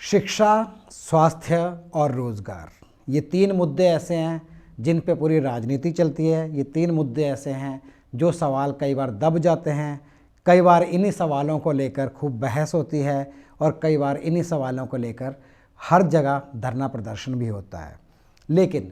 शिक्षा, स्वास्थ्य और रोज़गार, ये तीन मुद्दे ऐसे हैं जिन पे पूरी राजनीति चलती है। ये तीन मुद्दे ऐसे हैं जो सवाल कई बार दब जाते हैं, कई बार इन्हीं सवालों को लेकर खूब बहस होती है और कई बार इन्हीं सवालों को लेकर हर जगह धरना प्रदर्शन भी होता है। लेकिन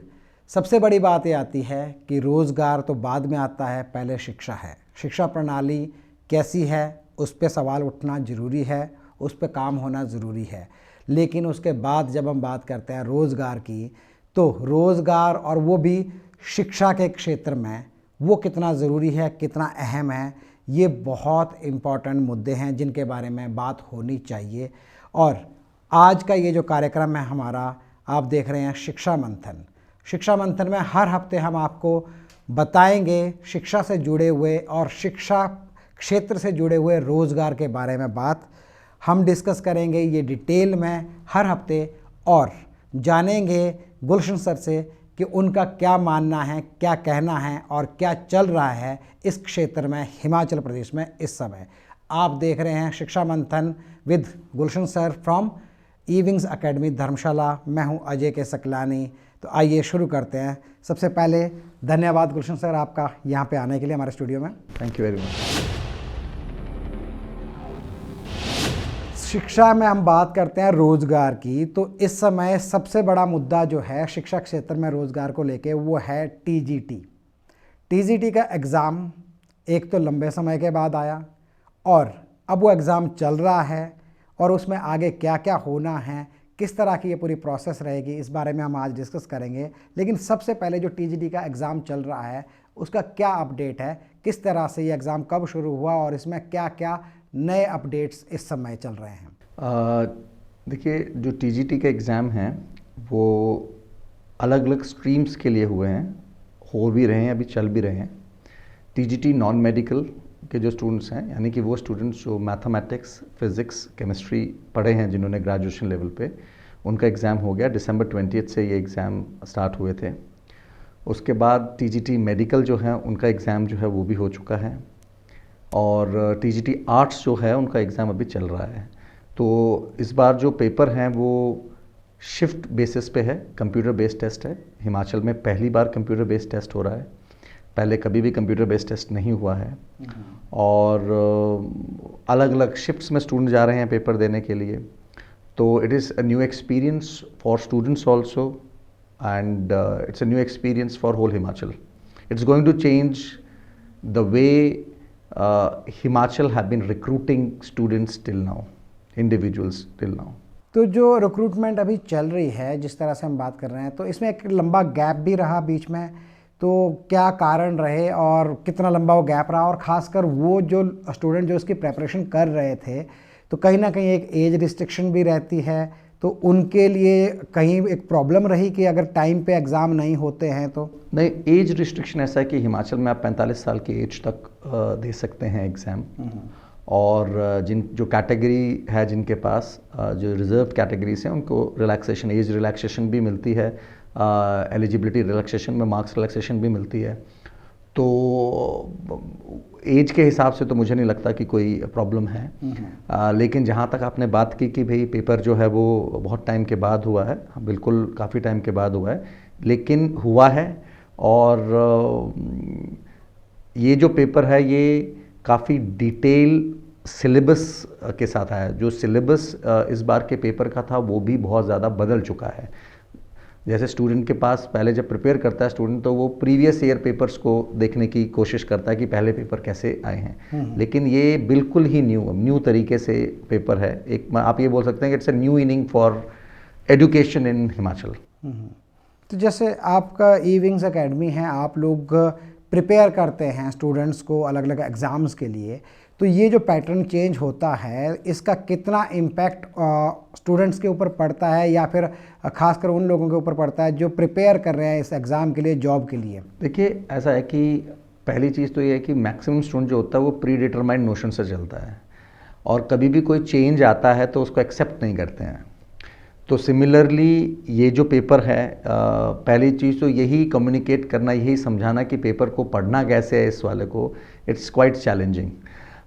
सबसे बड़ी बात ये आती है कि रोज़गार तो बाद में आता है, पहले शिक्षा है। शिक्षा प्रणाली कैसी है, उस पर सवाल उठना ज़रूरी है, उस पर काम होना ज़रूरी है। लेकिन उसके बाद जब हम बात करते हैं रोज़गार की, तो रोज़गार और वो भी शिक्षा के क्षेत्र में वो कितना ज़रूरी है, कितना अहम है, ये बहुत इम्पॉर्टेंट मुद्दे हैं जिनके बारे में बात होनी चाहिए। और आज का ये जो कार्यक्रम है हमारा, आप देख रहे हैं शिक्षा मंथन। शिक्षा मंथन में हर हफ्ते हम आपको बताएंगे शिक्षा से जुड़े हुए और शिक्षा क्षेत्र से जुड़े हुए रोज़गार के बारे में बात हम डिस्कस करेंगे ये डिटेल में हर हफ्ते, और जानेंगे गुलशन सर से कि उनका क्या मानना है, क्या कहना है और क्या चल रहा है इस क्षेत्र में हिमाचल प्रदेश में इस समय। आप देख रहे हैं Shiksha Manthan with Gulshan sir from E wings academy Dharamshala. मैं हूं अजय के सकलानी। तो आइए शुरू करते हैं। सबसे पहले धन्यवाद गुलशन सर आपका यहाँ पे आने के लिए हमारे स्टूडियो में। Thank you very much. शिक्षा में हम बात करते हैं रोज़गार की, तो इस समय सबसे बड़ा मुद्दा जो है शिक्षा क्षेत्र में रोज़गार को लेके वो है टीजीटी। टीजीटी का एग्ज़ाम एक तो लंबे समय के बाद आया और अब वो एग्ज़ाम चल रहा है, और उसमें आगे क्या क्या होना है, किस तरह की ये पूरी प्रोसेस रहेगी, इस बारे में हम आज डिस्कस करेंगे। लेकिन सबसे पहले जो टीजीटी का एग्ज़ाम चल रहा है उसका क्या अपडेट है, किस तरह से ये एग्ज़ाम कब शुरू हुआ और इसमें क्या क्या नए अपडेट्स इस समय चल रहे हैं। देखिए, जो टीजीटी के एग्ज़ाम हैं वो अलग अलग स्ट्रीम्स के लिए हुए हैं, हो भी रहे हैं, अभी चल भी रहे हैं। टीजीटी नॉन मेडिकल के जो स्टूडेंट्स हैं, यानी कि वो स्टूडेंट्स जो मैथमेटिक्स, फिज़िक्स, केमिस्ट्री पढ़े हैं जिन्होंने ग्रेजुएशन लेवल पे, उनका एग्ज़ाम हो गया। December 20 से ये एग्ज़ाम स्टार्ट हुए थे। उसके बाद टीजीटी मेडिकल जो है उनका एग्ज़ाम जो है वो भी हो चुका है, और टीजीटी आर्ट्स जो है उनका एग्ज़ाम अभी चल रहा है। तो इस बार जो पेपर हैं वो शिफ्ट बेसिस पे है, कंप्यूटर बेस्ड टेस्ट है। हिमाचल में पहली बार कंप्यूटर बेस्ड टेस्ट हो रहा है, पहले कभी भी कंप्यूटर बेस्ड टेस्ट नहीं हुआ है। और अलग अलग शिफ्ट्स में स्टूडेंट जा रहे हैं पेपर देने के लिए। तो it is a new experience for students also, and it's a new experience for whole Himachal. It's going to change the way Himachal have been recruiting students till now, individuals till now. तो जो recruitment अभी चल रही है, जिस तरह से हम बात कर रहे हैं, तो इसमें एक लंबा गैप भी रहा बीच में, तो क्या कारण रहे और कितना लंबा वो गैप रहा, और ख़ासकर वो जो स्टूडेंट जो इसकी प्रेपरेशन कर रहे थे, तो कहीं ना कहीं एक एज रिस्ट्रिक्शन भी रहती है, तो उनके लिए कहीं एक प्रॉब्लम रही कि अगर टाइम पे एग्ज़ाम नहीं होते हैं तो? नहीं, एज रिस्ट्रिक्शन ऐसा है कि हिमाचल में आप 45 साल की एज तक दे सकते हैं एग्ज़ाम। और जो कैटेगरी है जिनके पास जो रिज़र्व कैटेगरीज हैं उनको रिलैक्सेशन, एज रिलैक्सेशन भी मिलती है, एलिजिबिलिटी रिलैक्सेशन में मार्क्स रिलैक्सेशन भी मिलती है। तो एज के हिसाब से तो मुझे नहीं लगता कि कोई प्रॉब्लम है। लेकिन जहाँ तक आपने बात की कि भाई पेपर जो है वो बहुत टाइम के बाद हुआ है, हाँ बिल्कुल काफ़ी टाइम के बाद हुआ है, लेकिन हुआ है। और ये जो पेपर है ये काफ़ी डिटेल सिलेबस के साथ आया। जो सिलेबस इस बार के पेपर का था वो भी बहुत ज़्यादा बदल चुका है। जैसे स्टूडेंट के पास पहले जब प्रिपेयर करता है स्टूडेंट, तो वो प्रीवियस ईयर पेपर्स को देखने की कोशिश करता है कि पहले पेपर कैसे आए हैं। लेकिन ये बिल्कुल ही न्यू तरीके से पेपर है। एक आप ये बोल सकते हैं कि it's a new inning for education in Himachal. तो जैसे आपका ई-विंग्स अकेडमी है, आप लोग प्रिपेयर करते हैं स्टूडेंट्स को अलग अलग एग्ज़ाम्स के लिए, तो ये जो पैटर्न चेंज होता है इसका कितना इम्पैक्ट स्टूडेंट्स के ऊपर पड़ता है, या फिर खासकर उन लोगों के ऊपर पड़ता है जो प्रिपेयर कर रहे हैं इस एग्ज़ाम के लिए, जॉब के लिए? देखिए, ऐसा है कि पहली चीज़ तो ये है कि मैक्सिमम स्टूडेंट जो होता है वो प्री डिटरमाइंड नोशन से चलता है, और कभी भी कोई चेंज आता है तो उसको एक्सेप्ट नहीं करते हैं। तो सिमिलरली ये जो पेपर है, पहली चीज़ तो यही कम्युनिकेट करना, यही समझाना कि पेपर को पढ़ना कैसे है इस वाले को, इट्स क्वाइट चैलेंजिंग।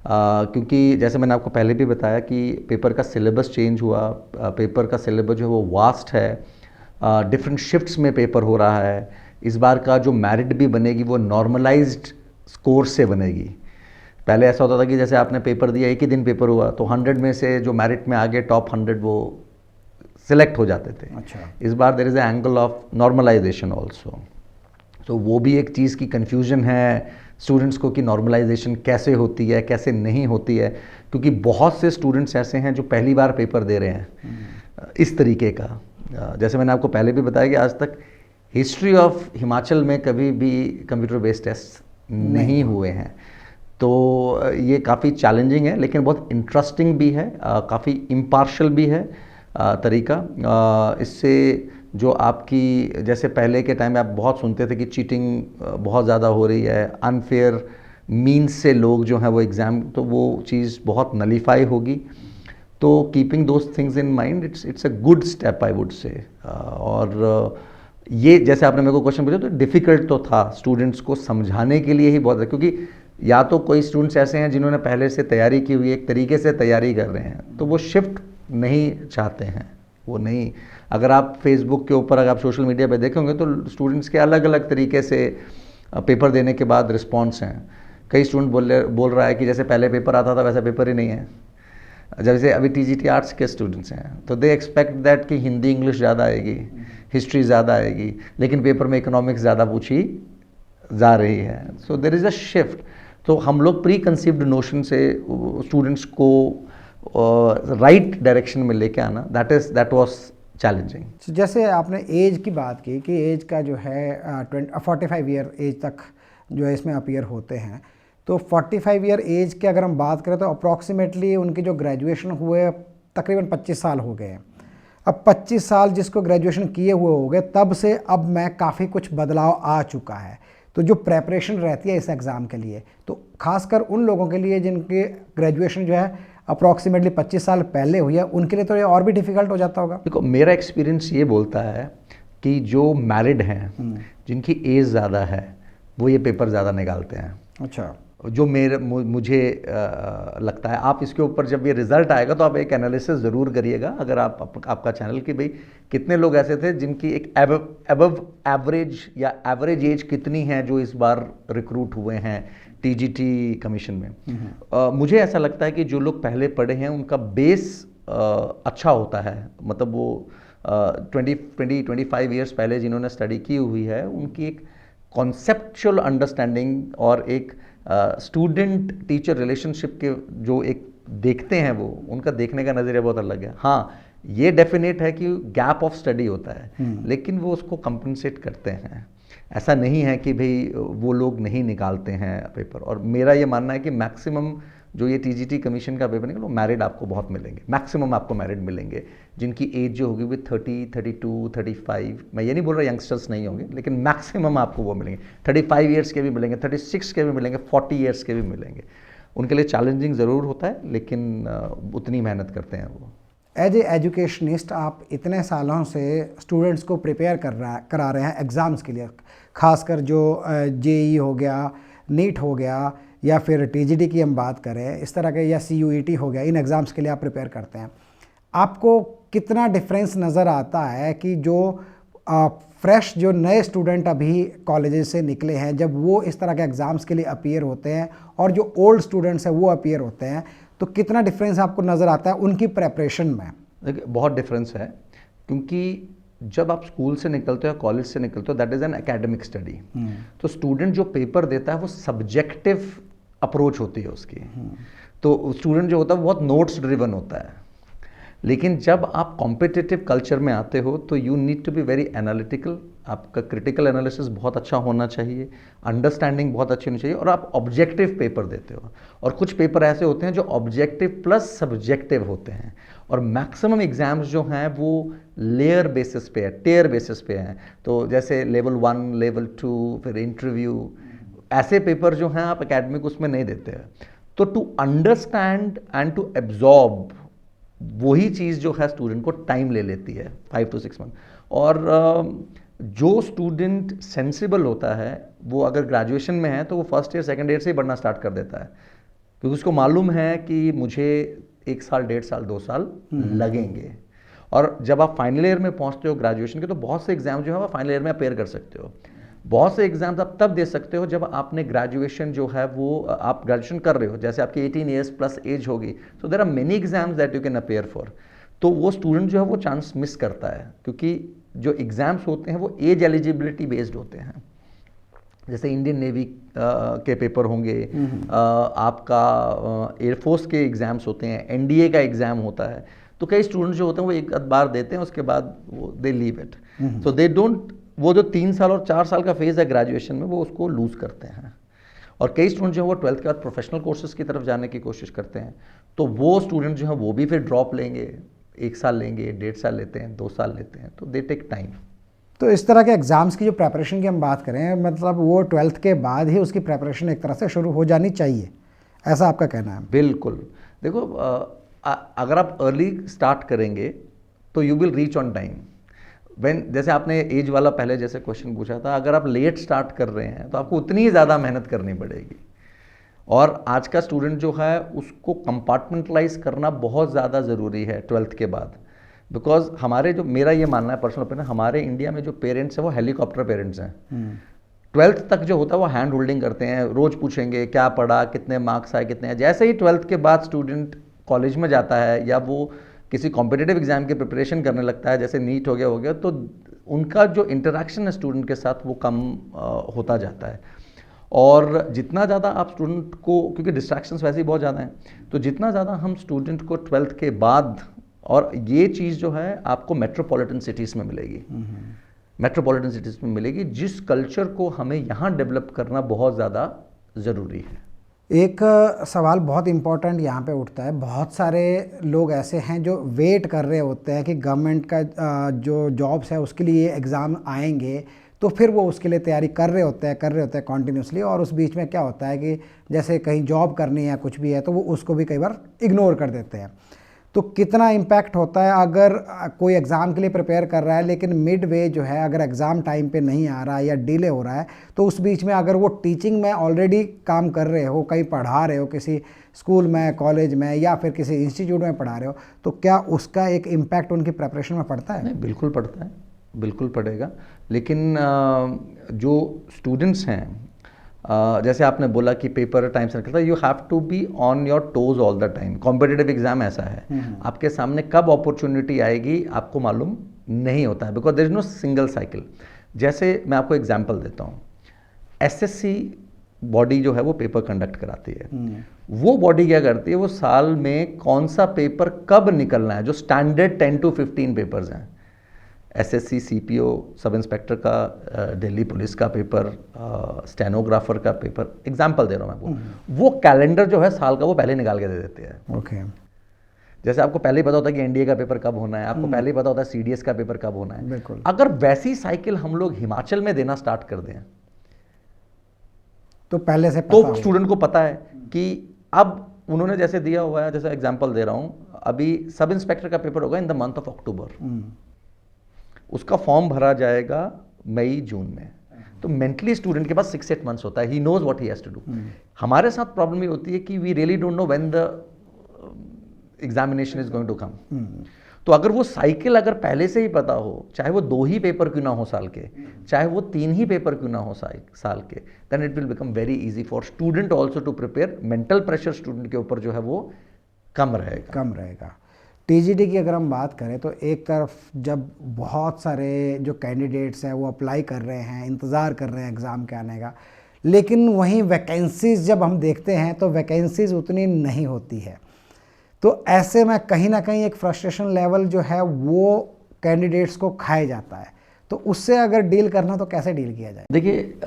क्योंकि जैसे मैंने आपको पहले भी बताया कि पेपर का सिलेबस चेंज हुआ, पेपर का सिलेबस जो है वो वास्ट है, डिफरेंट शिफ्ट्स में पेपर हो रहा है। इस बार का जो मेरिट भी बनेगी वो नॉर्मलाइज्ड स्कोर से बनेगी। पहले ऐसा होता था कि जैसे आपने पेपर दिया, एक ही दिन पेपर हुआ, तो 100 में से जो मेरिट में आ गए टॉप 100 वो सिलेक्ट हो जाते थे। अच्छा। इस बार there is angle of normalization also, तो वो भी एक चीज़ की कन्फ्यूजन है स्टूडेंट्स को कि नॉर्मलाइजेशन कैसे होती है, कैसे नहीं होती है, क्योंकि बहुत से स्टूडेंट्स ऐसे हैं जो पहली बार पेपर दे रहे हैं इस तरीके का। जैसे मैंने आपको पहले भी बताया कि आज तक हिस्ट्री ऑफ हिमाचल में कभी भी कंप्यूटर बेस्ड टेस्ट नहीं हुए हैं, तो ये काफ़ी चैलेंजिंग है, लेकिन बहुत इंटरेस्टिंग भी है, काफ़ी इम्पार्शल भी है तरीका। इससे जो आपकी, जैसे पहले के टाइम में आप बहुत सुनते थे कि चीटिंग बहुत ज़्यादा हो रही है, अनफेयर मीन्स से लोग जो हैं वो एग्ज़ाम, तो वो चीज़ बहुत नलीफाई होगी। तो keeping those things in mind, it's a good step I would say. और ये जैसे आपने मेरे को क्वेश्चन पूछा तो डिफ़िकल्ट तो था स्टूडेंट्स को समझाने के लिए ही बहुत है, क्योंकि या तो कोई स्टूडेंट्स ऐसे हैं जिन्होंने पहले से तैयारी की हुई, एक तरीके से तैयारी कर रहे हैं, तो वो शिफ्ट नहीं चाहते हैं, वो नहीं। अगर आप फेसबुक के ऊपर, अगर आप सोशल मीडिया पे देखेंगे तो स्टूडेंट्स के अलग अलग तरीके से पेपर देने के बाद रिस्पॉन्स हैं। कई स्टूडेंट बोल रहा है कि जैसे पहले पेपर आता था वैसा पेपर ही नहीं है। जैसे अभी टीजीटी आर्ट्स के स्टूडेंट्स हैं तो दे एक्सपेक्ट दैट कि हिंदी इंग्लिश ज़्यादा आएगी, हिस्ट्री ज़्यादा आएगी, लेकिन पेपर में इकोनॉमिक्स ज़्यादा पूछी जा रही है। So there is a shift. तो हम लोग प्री कंसीव्ड नोशन से स्टूडेंट्स को राइट डायरेक्शन में लेके आना, दैट वाज चैलेंजिंग। जैसे आपने एज की बात की कि एज का जो है 45 ईयर एज तक जो है इसमें अपीयर होते हैं, तो 45 ईयर एज के अगर हम बात करें तो अप्रॉक्सीमेटली उनकी जो ग्रेजुएशन हुए तकरीबन 25 साल हो गए हैं। अब 25 साल जिसको ग्रेजुएशन किए हुए हो गए, तब से अब मैं काफ़ी कुछ बदलाव आ चुका है। तो जो प्रेपरेशन रहती है इस एग्ज़ाम के लिए, तो खासकर उन लोगों के लिए जिनके ग्रेजुएशन जो है अप्रॉक्सीमेटली 25 साल पहले हुई है, उनके लिए तो ये और भी डिफ़िकल्ट हो जाता होगा। देखो, मेरा एक्सपीरियंस ये बोलता है कि जो मैरिड हैं, जिनकी एज ज़्यादा है, वो ये पेपर ज़्यादा निकालते हैं। अच्छा। जो मुझे लगता है, आप इसके ऊपर जब ये रिज़ल्ट आएगा तो आप एक एनालिसिस ज़रूर करिएगा, अगर आपका चैनल कि भाई कितने लोग ऐसे थे जिनकी एक एबव एवरेज या एवरेज एज कितनी है जो इस बार रिक्रूट हुए हैं टीजीटी कमीशन में। मुझे ऐसा लगता है कि जो लोग पहले पढ़े हैं उनका बेस अच्छा होता है, मतलब वो 25 ईयर्स पहले जिन्होंने स्टडी की हुई है उनकी एक कॉन्सेप्चुअल अंडरस्टैंडिंग और एक स्टूडेंट टीचर रिलेशनशिप के जो एक देखते हैं, वो उनका देखने का नज़रिया बहुत अलग है। हाँ, ये डेफिनेट है कि गैप ऑफ स्टडी होता है, लेकिन वो उसको कंपनसेट करते हैं। ऐसा नहीं है कि भाई वो लोग नहीं निकालते हैं पेपर। और मेरा ये मानना है कि मैक्सिमम जो ये टीजीटी कमीशन का पेपर निकले, वो मैरिड आपको बहुत मिलेंगे, मैक्सिमम आपको मैरिड मिलेंगे, जिनकी एज जो होगी विद 30, 32, 35। मैं ये नहीं बोल रहा यंगस्टर्स नहीं होंगे, लेकिन मैक्सिमम आपको वो मिलेंगे। 35 ईयर्स के भी मिलेंगे, 36 के भी मिलेंगे, 40 ईयर्स के भी मिलेंगे। उनके लिए चैलेंजिंग ज़रूर होता है, लेकिन उतनी मेहनत करते हैं वो। एज ए एजुकेशनिस्ट आप इतने सालों से स्टूडेंट्स को प्रिपेयर करा रहे हैं एग्ज़ाम्स के लिए, खासकर जो जेई हो गया, नीट हो गया, या फिर टीजीटी की हम बात करें इस तरह के, या सीयूईटी हो गया, इन एग्ज़ाम्स के लिए आप प्रिपेयर करते हैं। आपको कितना डिफरेंस नज़र आता है कि जो फ्रेश जो नए स्टूडेंट अभी कॉलेजेस से निकले हैं, जब वो इस तरह के एग्ज़ाम्स के लिए अपीयर होते हैं और जो ओल्ड स्टूडेंट्स हैं वो अपीयर होते हैं, तो कितना डिफरेंस आपको नज़र आता है उनकी प्रेपरेशन में? देखिए, बहुत डिफरेंस है, क्योंकि जब आप स्कूल से निकलते हो, कॉलेज से निकलते हो, that is an academic study. तो स्टूडेंट जो पेपर देता है वो सब्जेक्टिव अप्रोच होती है उसकी। तो स्टूडेंट जो होता है वो बहुत नोट्स ड्रिवन होता है। लेकिन जब आप कॉम्पिटिटिव कल्चर में आते हो तो you need to be very analytical, आपका क्रिटिकल एनालिसिस बहुत अच्छा होना चाहिए, अंडरस्टैंडिंग बहुत अच्छी होनी चाहिए, और आप ऑब्जेक्टिव पेपर देते हो। और कुछ पेपर ऐसे होते हैं जो ऑब्जेक्टिव प्लस सब्जेक्टिव होते हैं, और मैक्सिमम एग्जाम्स जो हैं वो लेयर बेसिस पे है, टेयर बेसिस पे हैं। तो जैसे लेवल 1, लेवल 2, फिर इंटरव्यू, ऐसे पेपर जो हैं आप एकेडमिक उसमें नहीं देते हैं। तो to understand and to absorb, वही चीज़ जो है स्टूडेंट को टाइम ले लेती है, 5 to 6 मंथ। और जो स्टूडेंट सेंसिबल होता है वो अगर ग्रेजुएशन में है तो वो फर्स्ट ईयर सेकंड ईयर से ही बढ़ना स्टार्ट कर देता है। क्योंकि उसको मालूम है कि मुझे 1 साल 1.5 साल 2 साल लगेंगे। और जब आप फाइनल ईयर में पहुंचते हो ग्रेजुएशन के, तो बहुत से एग्जाम जो है वो फाइनल ईयर में अपेयर कर सकते हो। बहुत से एग्जाम्स आप तब दे सकते हो जब आपने ग्रेजुएशन जो है वो आप ग्रेजुएशन कर रहे हो, जैसे आपकी 18 ईयर्स प्लस एज होगी, so there are many exams that you can appear for. तो वो स्टूडेंट जो है वो चांस मिस करता है, क्योंकि जो एग्जाम्स होते हैं वो एज एलिजिबिलिटी बेस्ड होते हैं। जैसे इंडियन नेवी के पेपर होंगे, आपका एयरफोर्स के एग्ज़ाम्स होते हैं, एनडीए का एग्ज़ाम होता है। तो कई स्टूडेंट्स जो होते हैं वो एक आध बार देते हैं, उसके बाद वो they leave it. So they don't, वो जो 3 साल और 4 साल का फेज़ है ग्रेजुएशन में, वो उसको लूज़ करते हैं। और कई स्टूडेंट जो है वो 12th के बाद प्रोफेशनल कोर्सेज की तरफ जाने की कोशिश करते हैं, तो वो स्टूडेंट जो है वो भी फिर ड्रॉप लेंगे, 1 साल लेंगे, 1.5 साल लेते हैं, 2 साल लेते हैं, तो दे टेक टाइम। तो इस तरह के एग्ज़ाम्स की जो प्रेपरेशन की हम बात करें, मतलब वो 12th के बाद ही उसकी प्रेपरेशन एक तरह से शुरू हो जानी चाहिए, ऐसा आपका कहना है? बिल्कुल। देखो, अगर आप अर्ली स्टार्ट करेंगे तो you will reach on time. जैसे आपने एज वाला पहले जैसे क्वेश्चन पूछा था, अगर आप लेट स्टार्ट कर रहे हैं तो आपको उतनी ही ज़्यादा मेहनत करनी पड़ेगी। और आज का स्टूडेंट जो है उसको कंपार्टमेंटलाइज करना बहुत ज़्यादा ज़रूरी है 12th के बाद। बिकॉज हमारे जो, मेरा ये मानना है पर्सनल ओपिनियन, हमारे इंडिया में जो पेरेंट्स हैं वो हेलीकॉप्टर पेरेंट्स हैं। 12th तक जो होता है वो हैंड होल्डिंग करते हैं, रोज़ पूछेंगे क्या पढ़ा, कितने मार्क्स आए, कितने आए। जैसे ही 12th के बाद स्टूडेंट कॉलेज में जाता है या वो किसी कॉम्पिटिटिव एग्जाम की प्रिपरेशन करने लगता है, जैसे नीट हो गया, तो उनका जो इंटरेक्शन है स्टूडेंट के साथ वो कम होता जाता है। और जितना ज़्यादा आप स्टूडेंट को, क्योंकि डिस्ट्रैक्शंस वैसे ही बहुत ज़्यादा हैं, तो जितना ज़्यादा हम स्टूडेंट को 12th के बाद, और ये चीज़ जो है आपको मेट्रोपॉलिटन सिटीज़ में मिलेगी, मेट्रोपॉलिटन सिटीज़ में मिलेगी, जिस कल्चर को हमें यहाँ डेवलप करना बहुत ज़्यादा ज़रूरी है। एक सवाल बहुत इम्पोर्टेंट यहाँ पे उठता है, बहुत सारे लोग ऐसे हैं जो वेट कर रहे होते हैं कि गवर्नमेंट का जो जॉब्स है उसके लिए एग्ज़ाम आएंगे, तो फिर वो उसके लिए तैयारी कर रहे होते हैं कॉन्टिन्यूसली, और उस बीच में क्या होता है कि जैसे कहीं जॉब करनी है, कुछ भी है, तो वो उसको भी कई बार इग्नोर कर देते हैं। तो कितना इम्पैक्ट होता है अगर कोई एग्ज़ाम के लिए प्रिपेयर कर रहा है लेकिन मिड वे जो है, अगर एग्ज़ाम टाइम पे नहीं आ रहा है या डिले हो रहा है, तो उस बीच में अगर वो टीचिंग में ऑलरेडी काम कर रहे हो, कहीं पढ़ा रहे हो, किसी स्कूल में, कॉलेज में या फिर किसी इंस्टीट्यूट में पढ़ा रहे हो, तो क्या उसका एक इम्पैक्ट उनकी प्रिपरेशन में पड़ता है? नहीं, बिल्कुल पड़ता है, बिल्कुल पड़ेगा। लेकिन जो स्टूडेंट्स हैं, जैसे आपने बोला कि पेपर टाइम से निकलता है, you have to be on your toes all the time. Competitive exam ऐसा है, आपके सामने कब अपॉर्चुनिटी आएगी आपको मालूम नहीं होता है, because there is no single cycle. जैसे मैं आपको एग्जांपल देता हूँ, एसएससी बॉडी जो है वो पेपर कंडक्ट कराती है। वो बॉडी क्या करती है, वो साल में कौन सा पेपर कब निकलना है, जो स्टैंडर्ड 10 to 15 पेपर्स हैं, एसएससी, सीपीओ, सब इंस्पेक्टर का, दिल्ली पुलिस का पेपर, स्टेनोग्राफर का पेपर, एग्जाम्पल दे रहा हूँ मैं आपको, वो कैलेंडर जो है साल का वो पहले निकाल के दे देते हैं। ओके। जैसे आपको पहले ही पता होता है कि एनडीए का पेपर कब होना है, आपको पहले ही पता होता है सीडीएस का पेपर कब होना है। बिल्कुल। अगर वैसी साइकिल हम लोग हिमाचल में देना स्टार्ट कर दें तो पहले से तो स्टूडेंट को पता है कि अब उन्होंने जैसे दिया हुआ है, जैसे एग्जाम्पल दे रहा हूँ, अभी सब इंस्पेक्टर का पेपर होगा in the month of October, उसका फॉर्म भरा जाएगा मई जून में, तो मेंटली स्टूडेंट के पास 6-8 मंथ्स होता है, he knows what he has to do. हमारे साथ प्रॉब्लम ये होती है कि we really don't know when the examination is going to come. तो अगर वो साइकिल अगर पहले से ही पता हो, चाहे वो 2 ही पेपर क्यों ना हो साल के, चाहे वो 3 ही पेपर क्यों ना हो साल के, then it will become very easy for student also to prepare. Mental pressure student के ऊपर जो है वो कम रहेगा। टीजीटी की अगर हम बात करें तो एक तरफ जब बहुत सारे जो कैंडिडेट्स हैं वो अप्लाई कर रहे हैं, इंतज़ार कर रहे हैं एग्ज़ाम के आने का, लेकिन वहीं वैकेंसीज़ जब हम देखते हैं तो वैकेंसीज़ उतनी नहीं होती है। तो ऐसे में कहीं ना कहीं एक फ्रस्ट्रेशन लेवल जो है वो कैंडिडेट्स को खाया जाता है। तो उससे अगर डील करना तो कैसे डील किया जाए? देखिए,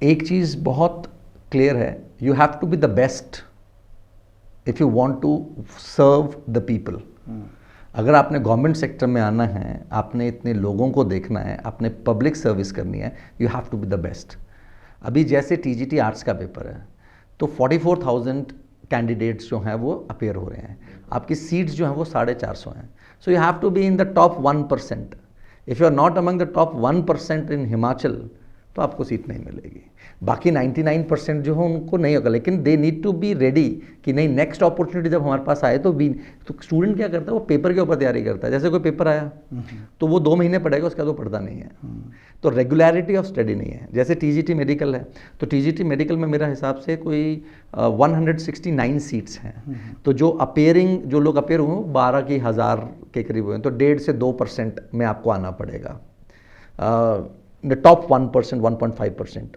एक चीज़ बहुत क्लियर है, you have to be the best if you want to serve the people. अगर आपने गवर्नमेंट सेक्टर में आना है, आपने इतने लोगों को देखना है, आपने पब्लिक सर्विस करनी है, you have to be the best. अभी जैसे टीजीटी आर्ट्स का पेपर है तो 44,000 कैंडिडेट्स जो हैं वो अपेयर हो रहे हैं, आपकी सीट्स जो हैं वो 450 हैं। So you have to be in the top 1%। If you are not among the top 1% in Himachal, तो आपको सीट नहीं मिलेगी। बाकी 99% जो है उनको नहीं होगा, लेकिन they need to be ready कि नहीं, नेक्स्ट अपॉर्चुनिटी जब हमारे पास आए तो स्टूडेंट क्या करता है, वो पेपर के ऊपर तैयारी करता है। जैसे कोई पेपर आया तो वो 2 महीने पढ़ेगा, उसके बाद वो पढ़ता नहीं है। तो रेगुलरिटी ऑफ स्टडी नहीं है। जैसे टीजीटी मेडिकल है, तो टीजीटी मेडिकल में मेरा हिसाब से कोई 169 सीट्स हैं। तो जो अपेयरिंग, जो लोग अपेयर हुए 12 की 1000 के करीब हुए हैं, तो 1.5 से 2% में आपको आना पड़ेगा। टॉप 1%, 1.5%।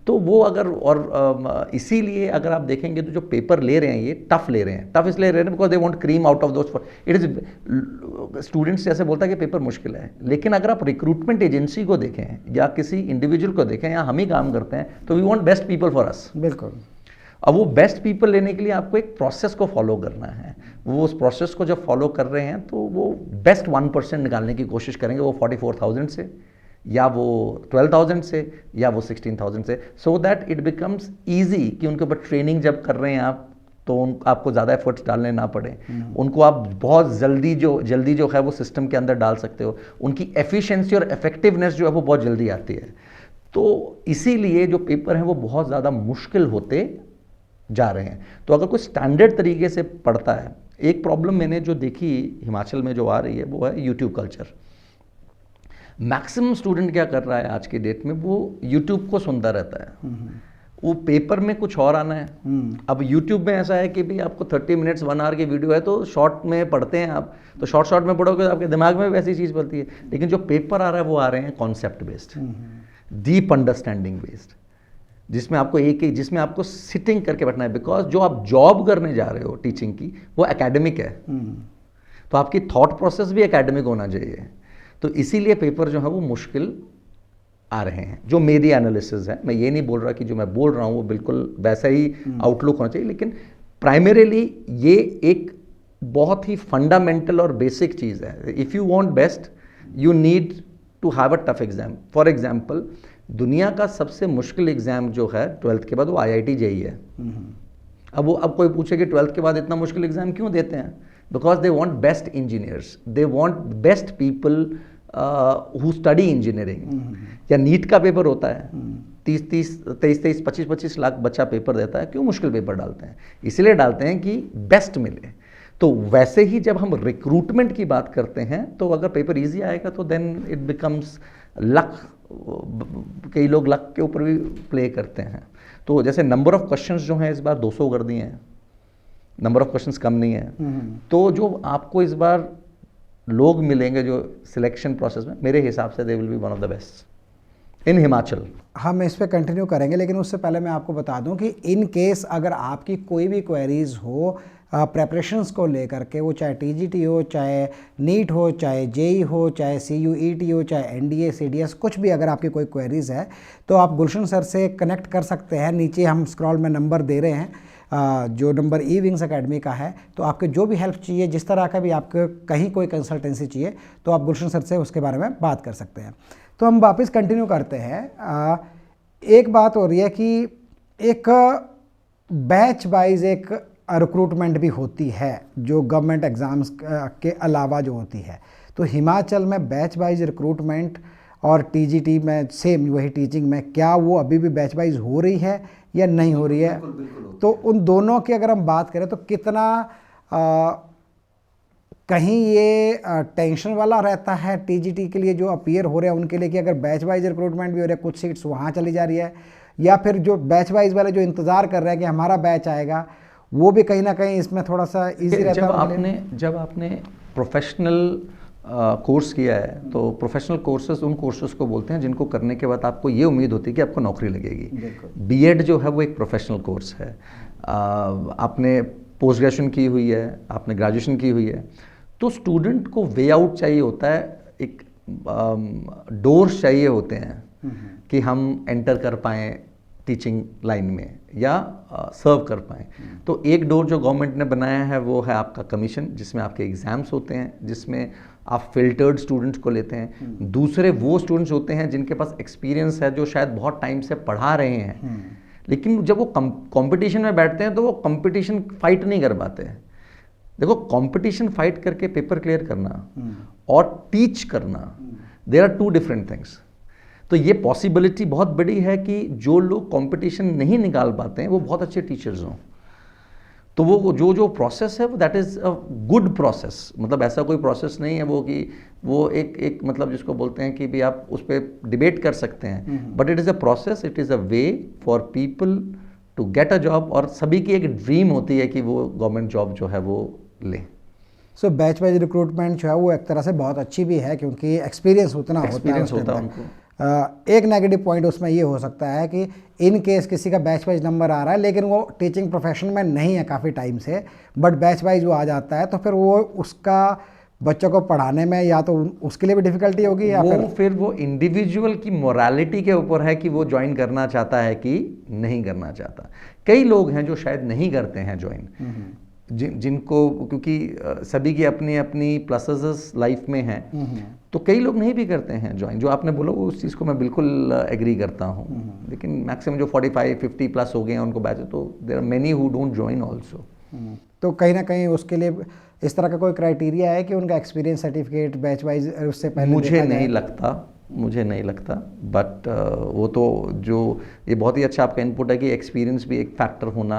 तो वो अगर, और इसीलिए अगर आप देखेंगे तो जो पेपर ले रहे हैं ये टफ ले रहे हैं। टफ इसलिए ले रहे हैं because they want cream out of those. It is, students जैसे बोलता है कि पेपर मुश्किल है, लेकिन अगर आप रिक्रूटमेंट एजेंसी को देखें या किसी इंडिविजुअल को देखें या हम ही काम करते हैं, तो we want best people for us. बिल्कुल। अब वो बेस्ट पीपल लेने के लिए आपको एक प्रोसेस को फॉलो करना है। वो उस प्रोसेस को जब फॉलो कर रहे हैं तो वो बेस्ट 1% निकालने की कोशिश करेंगे, वो 44,000 से या वो 12,000 से या वो 16,000 से, so that it becomes easy कि उनके ऊपर ट्रेनिंग जब कर रहे हैं आप, तो आपको ज़्यादा एफर्ट्स डालने ना पड़े। उनको आप बहुत जल्दी जो है वो सिस्टम के अंदर डाल सकते हो। उनकी एफिशिएंसी और इफेक्टिवनेस जो है वो बहुत जल्दी आती है। तो इसीलिए जो पेपर हैं वो बहुत ज़्यादा मुश्किल होते जा रहे हैं। तो अगर कोई स्टैंडर्ड तरीके से पढ़ता है, एक प्रॉब्लम मैंने जो देखी हिमाचल में जो आ रही है वो है यूट्यूब कल्चर। मैक्सिमम स्टूडेंट क्या कर रहा है आज की डेट में, वो यूट्यूब को सुनता रहता है। वो पेपर में कुछ और आना है। अब यूट्यूब में ऐसा है कि भाई आपको 30 मिनट्स 1 आवर की वीडियो है, तो शॉर्ट में पढ़ते हैं आप, तो शॉर्ट में पढ़ोगे तो आपके दिमाग में वैसी चीज़ बनती है। लेकिन जो पेपर आ रहा है वो आ रहे हैं concept based, deep understanding based, जिसमें आपको सिटिंग करके बैठना है। बिकॉज जो आप जॉब करने जा रहे हो टीचिंग की, वो एकेडमिक है, तो आपकी थॉट प्रोसेस भी एकेडमिक होना चाहिए। तो इसीलिए पेपर जो है वो मुश्किल आ रहे हैं। जो मेरी एनालिसिस है, मैं ये नहीं बोल रहा कि जो मैं बोल रहा हूँ वो बिल्कुल वैसा ही आउटलुक होना चाहिए, लेकिन प्राइमरीली ये एक बहुत ही फंडामेंटल और बेसिक चीज़ है। If you want best, you need to have a tough exam. For example, दुनिया का सबसे मुश्किल एग्जाम जो है 12th के बाद, वो IIT JEE है। अब कोई पूछे कि 12th के बाद इतना मुश्किल एग्जाम क्यों देते हैं? Because they want best engineers, they want best people who study engineering. या नीट का पेपर होता है, 23 25 लाख बच्चा पेपर देता है। क्यों मुश्किल पेपर डालते हैं? इसलिए डालते हैं कि बेस्ट मिले। तो वैसे ही जब हम रिक्रूटमेंट की बात करते हैं, तो अगर पेपर इजी आएगा तो देन इट बिकम्स लक। कई लोग लक के ऊपर भी प्ले करते हैं। तो जैसे नंबर ऑफ क्वेश्चंस जो हैं इस बार 200 कर दिए हैं, नंबर ऑफ क्वेश्चंस कम नहीं है। तो जो आपको इस बार लोग मिलेंगे जो सिलेक्शन प्रोसेस में, मेरे हिसाब से they will be one of the best in Himachal. हम इस पे कंटिन्यू करेंगे, लेकिन उससे पहले मैं आपको बता दूं कि इन केस अगर आपकी कोई भी क्वेरीज हो प्रेपरेशंस को लेकर के, वो चाहे TGT हो, चाहे नीट हो, चाहे JEE हो, चाहे CUET हो, चाहे NDA CDS, कुछ भी अगर आपकी कोई क्वेरीज़ है तो आप गुलशन सर से कनेक्ट कर सकते हैं। नीचे हम स्क्रॉल में नंबर दे रहे हैं, जो नंबर E-Wings अकेडमी का है। तो आपके जो भी हेल्प चाहिए, जिस तरह का भी आपको कहीं कोई कंसल्टेंसी चाहिए, तो आप गुलशन सर से उसके बारे में बात कर सकते हैं। तो हम वापस कंटिन्यू करते हैं। एक बात हो रही है कि एक बैच वाइज एक रिक्रूटमेंट भी होती है, जो गवर्नमेंट एग्ज़ाम्स के अलावा जो होती है। तो हिमाचल में बैच वाइज रिक्रूटमेंट और TGT में सेम वही टीचिंग में, क्या वो अभी भी बैच वाइज हो रही है या नहीं हो रही है? बिल्कुल। तो उन दोनों की अगर हम बात करें तो कितना कहीं ये टेंशन वाला रहता है TGT के लिए जो अपीयर हो रहे हैं उनके लिए, कि अगर बैच वाइज रिक्रूटमेंट भी हो रहा है, कुछ सीट्स वहाँ चली जा रही है, या फिर जो बैच वाइज वाले जो इंतज़ार कर रहे हैं कि हमारा बैच आएगा, वो भी कहीं ना कहीं इसमें थोड़ा सा ईजी रहता है। जब आपने प्रोफेशनल कोर्स किया है, तो प्रोफेशनल कोर्सेज उन कोर्सेज को बोलते हैं जिनको करने के बाद आपको ये उम्मीद होती है कि आपको नौकरी लगेगी। B.Ed जो है वो एक प्रोफेशनल कोर्स है। आपने पोस्ट ग्रेजुएशन की हुई है, आपने ग्रेजुएशन की हुई है, तो स्टूडेंट को वे आउट चाहिए होता है, एक डोर्स चाहिए होते हैं कि हम एंटर कर पाएँ टीचिंग लाइन में या सर्व कर पाएँ। तो एक डोर जो गवर्नमेंट ने बनाया है वो है आपका कमीशन, जिसमें आपके एग्ज़ाम्स होते हैं, जिसमें आप फिल्टर्ड स्टूडेंट्स को लेते हैं। दूसरे वो स्टूडेंट्स होते हैं जिनके पास एक्सपीरियंस है, जो शायद बहुत टाइम से पढ़ा रहे हैं, लेकिन जब वो कंपटीशन में बैठते हैं तो वो कंपटीशन फाइट नहीं कर पाते। देखो, कंपटीशन फाइट करके पेपर क्लियर करना और टीच करना, देयर आर 2 डिफरेंट थिंग्स। तो ये पॉसिबिलिटी बहुत बड़ी है कि जो लोग कंपटीशन नहीं निकाल पाते हैं वो बहुत अच्छे टीचर्स हों। तो वो जो जो प्रोसेस है that is a good process, मतलब ऐसा कोई प्रोसेस नहीं है वो कि वो एक मतलब जिसको बोलते हैं कि भी आप उस पर डिबेट कर सकते हैं, but it is a process, it is a way for people to get a job. और सभी की एक ड्रीम होती है कि वो गवर्नमेंट जॉब जो है वो लें। सो बैच वाइज रिक्रूटमेंट जो है वो एक तरह से बहुत अच्छी भी है, क्योंकि एक्सपीरियंस उतना होता है एक्सपीरियंस उस होता है टाइम उनको। तक। एक नेगेटिव पॉइंट उसमें ये हो सकता है कि इन केस किसी का बैच वाइज नंबर आ रहा है लेकिन वो टीचिंग प्रोफेशन में नहीं है काफ़ी टाइम से, बट बैच वाइज वो आ जाता है, तो फिर वो उसका बच्चों को पढ़ाने में या तो उसके लिए भी डिफिकल्टी होगी या फिर वो इंडिविजुअल की मोरालिटी के ऊपर है कि वो ज्वाइन करना चाहता है कि नहीं करना चाहता। कई लोग हैं जो शायद नहीं करते हैं ज्वाइन, जिनको क्योंकि सभी की अपनी अपनी प्लसेस लाइफ में हैं, तो कई लोग नहीं भी करते हैं ज्वाइन। जो आपने बोला वो उस चीज़ को मैं बिल्कुल एग्री करता हूँ, लेकिन मैक्सिमम जो 45-50 प्लस हो गए हैं उनको बैच, तो there are many who don't join also. तो कहीं ना कहीं उसके लिए इस तरह का कोई क्राइटेरिया है कि उनका एक्सपीरियंस सर्टिफिकेट बैच वाइज उससे पहले मुझे नहीं लगता, बट वो तो जो ये बहुत ही अच्छा आपका इनपुट है कि एक्सपीरियंस भी एक फैक्टर होना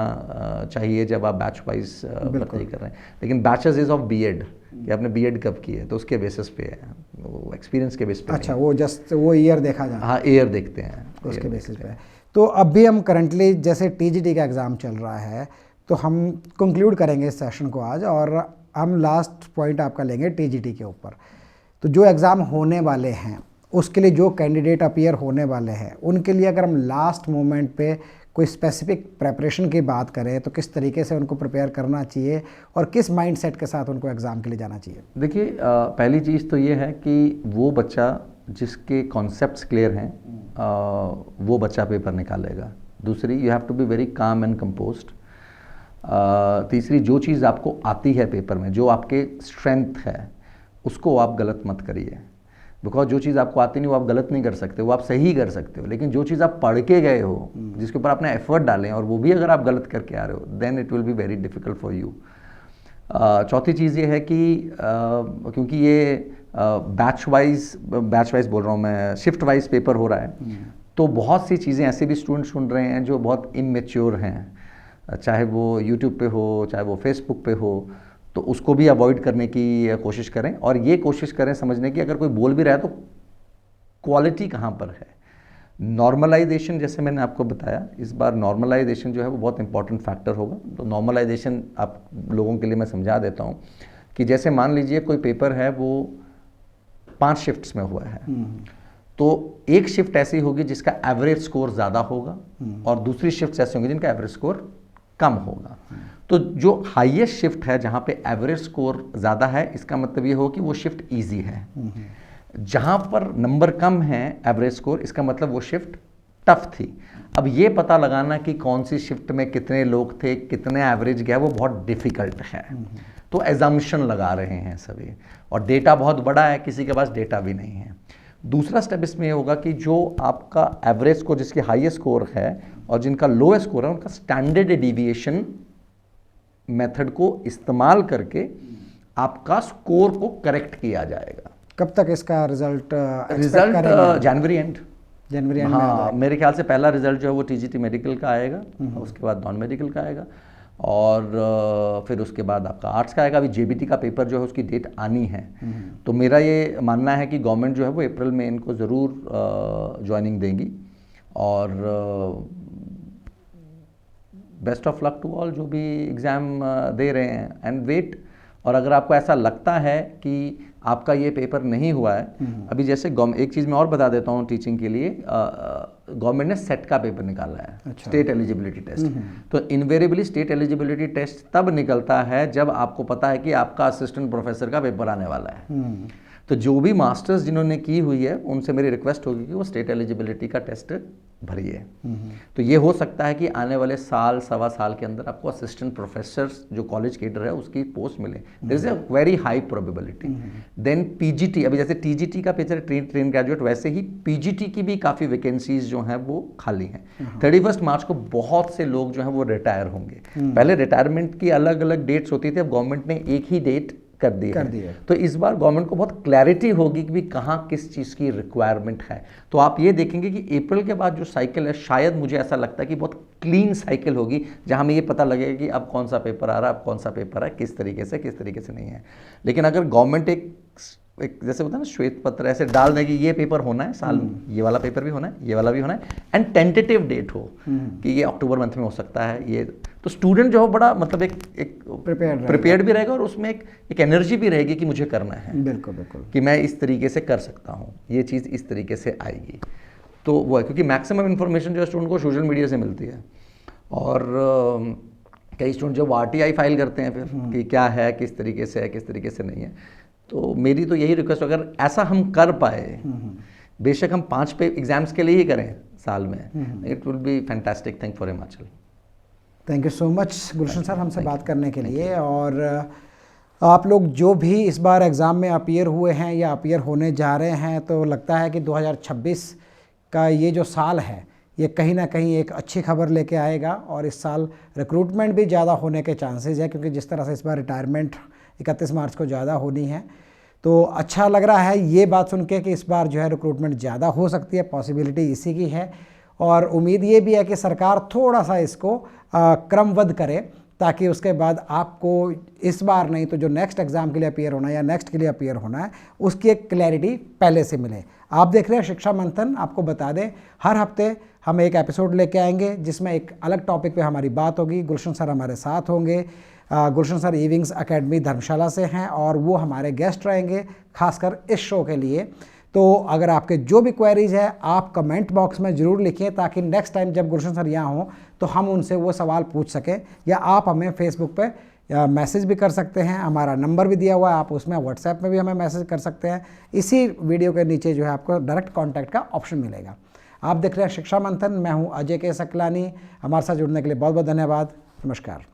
चाहिए जब आप बैच वाइज भर्ती कर रहे हैं। लेकिन बैचेस इज ऑफ बीएड, कि आपने बीएड कब की है तो उसके बेसिस पे है, वो एक्सपीरियंस के बेसिस पे। अच्छा, वो जस्ट वो ईयर देखा जाए, हाँ ईयर देखते हैं उसके बेसिस पे। तो अभी हम करंटली जैसे टीजीटी का एग्ज़ाम चल रहा है, तो हम कंक्लूड करेंगे इस सेशन को आज, और हम लास्ट पॉइंट आपका लेंगे टीजीटी के ऊपर। तो जो एग्ज़ाम होने वाले हैं उसके लिए जो कैंडिडेट अपीयर होने वाले हैं उनके लिए अगर हम लास्ट मोमेंट पे कोई स्पेसिफिक प्रेपरेशन की बात करें तो किस तरीके से उनको प्रिपेयर करना चाहिए और किस माइंडसेट के साथ उनको एग्ज़ाम के लिए जाना चाहिए? देखिए, पहली चीज़ तो ये है कि वो बच्चा जिसके कॉन्सेप्ट्स क्लियर हैं वो बच्चा पेपर निकालेगा। दूसरी, you have to be very calm and composed. तीसरी, जो चीज़ आपको आती है पेपर में, जो आपके स्ट्रेंथ है, उसको आप गलत मत करिए। बिकॉज जो चीज़ आपको आती नहीं वो आप गलत नहीं कर सकते, वो आप सही कर सकते हो। लेकिन जो चीज़ आप पढ़ के गए हो, जिसके ऊपर आपने एफर्ट डालें, और वो भी अगर आप गलत करके आ रहे हो, then it will be very difficult for you. चौथी चीज़ ये है कि क्योंकि ये बैच वाइज बोल रहा हूँ मैं, शिफ्ट वाइज पेपर हो रहा है, तो बहुत सी चीज़ें ऐसे भी स्टूडेंट सुन रहे हैं जो बहुत इमेच्योर हैं, चाहे वो यूट्यूब पे हो, चाहे वो फेसबुक पे हो, तो उसको भी अवॉइड करने की कोशिश करें। और ये कोशिश करें समझने की, अगर कोई बोल भी रहा है तो क्वालिटी कहाँ पर है। नॉर्मलाइजेशन, जैसे मैंने आपको बताया, इस बार नॉर्मलाइजेशन जो है वो बहुत इंपॉर्टेंट फैक्टर होगा। तो नॉर्मलाइजेशन आप लोगों के लिए मैं समझा देता हूँ कि जैसे मान लीजिए कोई पेपर है वो 5 शिफ्ट्स में हुआ है, तो एक शिफ्ट ऐसी होगी जिसका एवरेज स्कोर ज़्यादा होगा और दूसरी शिफ्ट ऐसी होंगी जिनका एवरेज स्कोर कम होगा। तो जो हाईएस्ट शिफ्ट है जहाँ पे एवरेज स्कोर ज़्यादा है, इसका मतलब ये हो कि वो शिफ्ट इजी है। जहाँ पर नंबर कम है एवरेज स्कोर, इसका मतलब वो शिफ्ट टफ थी। अब ये पता लगाना कि कौन सी शिफ्ट में कितने लोग थे, कितने एवरेज गया, वो बहुत डिफिकल्ट है। तो एजम्पशन लगा रहे हैं सभी, और डेटा बहुत बड़ा है, किसी के पास डेटा भी नहीं है। दूसरा स्टेप इसमें ये होगा कि जो आपका एवरेज स्कोर, जिसकी हाईएस्ट स्कोर है और जिनका लोएस्ट स्कोर है, उनका स्टैंडर्ड डेविएशन मेथड को इस्तेमाल करके आपका स्कोर को करेक्ट किया जाएगा। कब तक इसका रिजल्ट जनवरी एंड हाँ, मेरे ख्याल से पहला रिजल्ट जो है वो टीजीटी मेडिकल का आएगा, उसके बाद नॉन मेडिकल का आएगा, और फिर उसके बाद आपका आर्ट्स का आएगा। अभी जेबीटी का पेपर जो है उसकी डेट आनी है। तो मेरा ये मानना है कि गवर्नमेंट जो है वो अप्रैल में इनको ज़रूर ज्वाइनिंग देंगी, और best of luck to all जो भी एग्ज़ाम दे रहे हैं, एंड वेट। और अगर आपको ऐसा लगता है कि आपका ये पेपर नहीं हुआ है, अभी जैसे एक चीज़ मैं और बता देता हूँ टीचिंग के लिए, गवर्नमेंट ने सेट का पेपर निकाला है। अच्छा। State eligibility test. तो इनवेरिएबली स्टेट एलिजिबिलिटी टेस्ट तब निकलता है जब आपको पता है कि आपका असिस्टेंट प्रोफेसर का पेपर आने वाला है। तो जो भी मास्टर्स जिन्होंने की हुई है उनसे मेरी रिक्वेस्ट होगी कि वो स्टेट एलिजिबिलिटी का टेस्ट भरिए। तो ये हो सकता है कि आने वाले साल सवा साल के अंदर आपको असिस्टेंट प्रोफेसर जो कॉलेज केडर है उसकी पोस्ट मिले। There is a very high probability. Then PGT, अभी जैसे टीजीटी का पेपर ट्रेन ग्रेजुएट, वैसे ही पीजीटी की भी काफ़ी वैकेंसीज जो हैं वो खाली हैं। 31 मार्च को बहुत से लोग जो हैं वो रिटायर होंगे। पहले रिटायरमेंट की अलग अलग डेट्स होती थी, अब गवर्नमेंट ने एक ही डेट कर दी कर है। दी है। तो इस बार गवर्नमेंट को बहुत क्लैरिटी होगी कि भी कहाँ किस चीज़ की रिक्वायरमेंट है। तो आप ये देखेंगे कि अप्रैल के बाद जो साइकिल है, शायद मुझे ऐसा लगता है कि बहुत क्लीन साइकिल होगी, जहाँ हमें ये पता लगेगा कि अब कौन सा पेपर आ रहा है, अब कौन सा पेपर है, किस तरीके से नहीं है। लेकिन अगर गवर्नमेंट एक जैसे होता है ना श्वेत पत्र ऐसे डाल दें कि ये पेपर होना है साल में, ये वाला पेपर भी होना है, ये वाला भी होना है, एंड टेंटेटिव डेट हो कि ये अक्टूबर मंथ में हो सकता है ये, तो स्टूडेंट जो हो बड़ा मतलब एक प्रिपेयर्ड भी रहेगा और उसमें एक एनर्जी भी रहेगी कि मुझे करना है, बिल्कुल बिल्कुल, कि मैं इस तरीके से कर सकता हूँ, ये चीज़ इस तरीके से आएगी। तो वो है, क्योंकि मैक्सिमम इन्फॉर्मेशन जो स्टूडेंट को सोशल मीडिया से मिलती है, और कई स्टूडेंट जो RTI फाइल करते हैं फिर कि क्या है, किस तरीके से है, किस तरीके से नहीं है। तो मेरी तो यही रिक्वेस्ट, अगर ऐसा हम कर पाए, बेशक हम 5 पे एग्जाम्स के लिए ही करें साल में, it will be fantastic thing for Himachal. Thank you so much Gulshan sir हमसे बात करने के लिए। और आप लोग जो भी इस बार एग्ज़ाम में अपीयर हुए हैं या अपीयर होने जा रहे हैं, तो लगता है कि 2026 का ये जो साल है ये कहीं ना कहीं एक अच्छी खबर लेके आएगा, और इस साल रिक्रूटमेंट भी ज़्यादा होने के चांसेस है, क्योंकि जिस तरह से इस बार रिटायरमेंट 31 मार्च को ज़्यादा होनी है। तो अच्छा लग रहा है ये बात सुन के कि इस बार जो है रिक्रूटमेंट ज़्यादा हो सकती है, पॉसिबिलिटी इसी की है। और उम्मीद ये भी है कि सरकार थोड़ा सा इसको क्रमबद्ध करे, ताकि उसके बाद आपको इस बार नहीं तो जो नेक्स्ट एग्ज़ाम के लिए अपीयर होना है या नेक्स्ट के लिए अपीयर होना है, उसकी एक क्लैरिटी पहले से मिले। आप देख रहे हैं शिक्षा मंथन। आपको बता दें, हर हफ्ते हम एक एपिसोड लेके आएंगे जिसमें एक अलग टॉपिक पे हमारी बात होगी। गुलशन सर हमारे साथ होंगे। गुलशन सर ई-विंग्स अकेडमी धर्मशाला से हैं और वो हमारे गेस्ट रहेंगे खासकर इस शो के लिए। तो अगर आपके जो भी क्वेरीज़ है आप कमेंट बॉक्स में ज़रूर लिखें, ताकि नेक्स्ट टाइम जब गुलशन सर यहाँ हों तो हम उनसे वो सवाल पूछ सकें, या आप हमें फेसबुक पे मैसेज भी कर सकते हैं। हमारा नंबर भी दिया हुआ है, आप उसमें व्हाट्सएप में भी हमें मैसेज कर सकते हैं। इसी वीडियो के नीचे जो है आपको डायरेक्ट कॉन्टैक्ट का ऑप्शन मिलेगा। आप देख रहे हैं शिक्षा मंथन। मैं हूँ अजय के सकलानी। हमारे साथ जुड़ने के लिए बहुत बहुत धन्यवाद। नमस्कार।